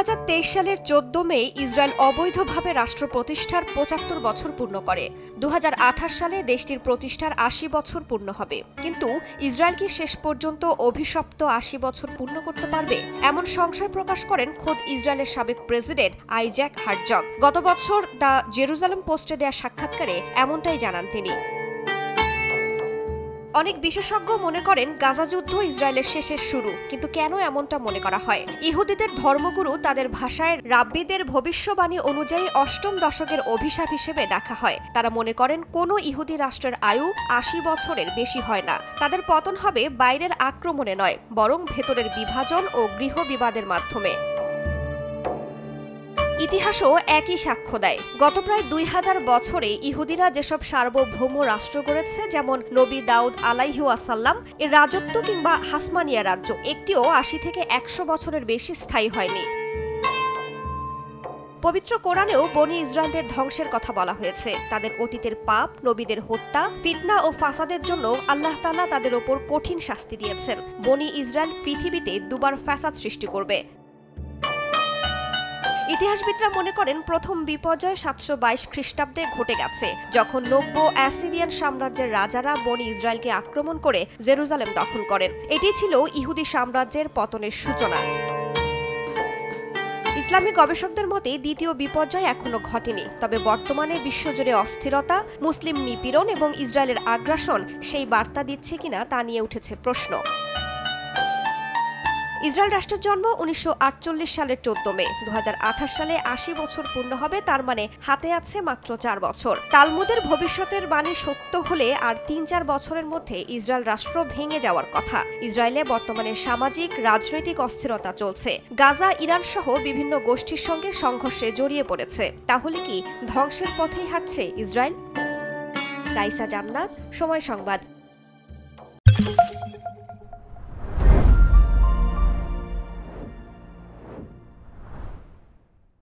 2023 সালের 14 মে ইসরায়েল অবৈধভাবে রাষ্ট্র প্রতিষ্ঠার 75 বছর পূর্ণ করে। 2028 সালে দেশটির প্রতিষ্ঠার 80 বছর পূর্ণ হবে। কিন্তু ইসরায়েল কি শেষ পর্যন্ত অভিশপ্ত 80 বছর পূর্ণ করতে পারবে? এমন সংশয় প্রকাশ করেন খোদ ইসরায়েলের সাবেক প্রেসিডেন্ট আইজ্যাক হারজগ। গত বছর দ্য জেরুজালেম পোস্টে দেয়া সাক্ষাৎকারে এমনটাই জানান তিনি। অনেক বিশেষজ্ঞ মনে করেন গাজা যুদ্ধ ইসরায়েলের শেষের শুরু, কিন্তু কেন এমনটা মনে করা হয়? ইহুদিদের ধর্মগুরু তাদের ভাষায় রাব্বিদের ভবিষ্যবাণী অনুযায়ী 8ম দশকের অভিশাপ হিসেবে দেখা হয়। তারা মনে করেন কোনো ইহুদি রাষ্ট্রের আয়ু 80 বছরের বেশি হয় না। তাদের পতন হবে বাইরের আক্রমণে নয়, বরং ভেতরের বিভাজন ও গৃহবিবাদের মাধ্যমে। ইতিহাসও একই সাক্ষ্য দেয়। গত প্রায় 2000 বছরে ইহুদিরা যেসব সার্বভৌম রাষ্ট্র গড়েছে, যেমন নবী দাউদ আলাইহি ওয়াসাল্লাম এর রাজত্ব কিংবা হাসমানিয়া রাজ্য, একটিও 80 থেকে 100 বছরের বেশি স্থায়ী হয়নি। পবিত্র কোরআনেও বনি ইসরায়েলদের ধ্বংসের কথা বলা হয়েছে। তাদের অতীতের পাপ, নবীদের হত্যা, ফিতনা ও ফাসাদের জন্য আল্লাহ তাআলা তাদের ওপর কঠিন শাস্তি দিয়েছেন। বনি ইসরায়েল পৃথিবীতে দুবার ফাসাদ সৃষ্টি করবে। ইতিহাসবিদরা মনে করেন প্রথম বিপর্যয় 722 খ্রিস্টাব্দে ঘটে গেছে, যখন নব্য অ্যাসিরিয়ান সাম্রাজ্যের রাজারা বনি ইসরায়েলকে আক্রমণ করে জেরুজালেম দখল করেন। এটি ছিল ইহুদি সাম্রাজ্যের পতনের সূচনা। ইসলামী গবেষকদের মতে দ্বিতীয় বিপর্যয় এখনো ঘটেনি, তবে বর্তমানে বিশ্বজুড়ে অস্থিরতা, মুসলিম নিপীড়ন এবং ইসরায়েলের আগ্রাসন সেই বার্তা দিচ্ছে কিনা তা নিয়ে উঠেছে প্রশ্ন। ইসরায়েল রাষ্ট্রের জন্ম 1948 সালের 14 মে। 2028 সালে 80 বছর পূর্ণ হবে, তার মানে হাতে আছে মাত্র 4 বছর। তালমুদের ভবিষ্যতের বাণী সত্য হলে আর 3-4 বছরের মধ্যে ইসরায়েল রাষ্ট্র ভেঙে যাওয়ার কথা। ইসরায়েলে বর্তমানে সামাজিক রাজনৈতিক অস্থিরতা চলছে। গাজা, ইরান সহ বিভিন্ন গোষ্ঠীর সঙ্গে সংঘর্ষে জড়িয়ে পড়েছে। তাহলে কি ধ্বংসের পথেই হাঁটছে ইসরায়েল? রাইসা জান্নাত, সময় সংবাদ।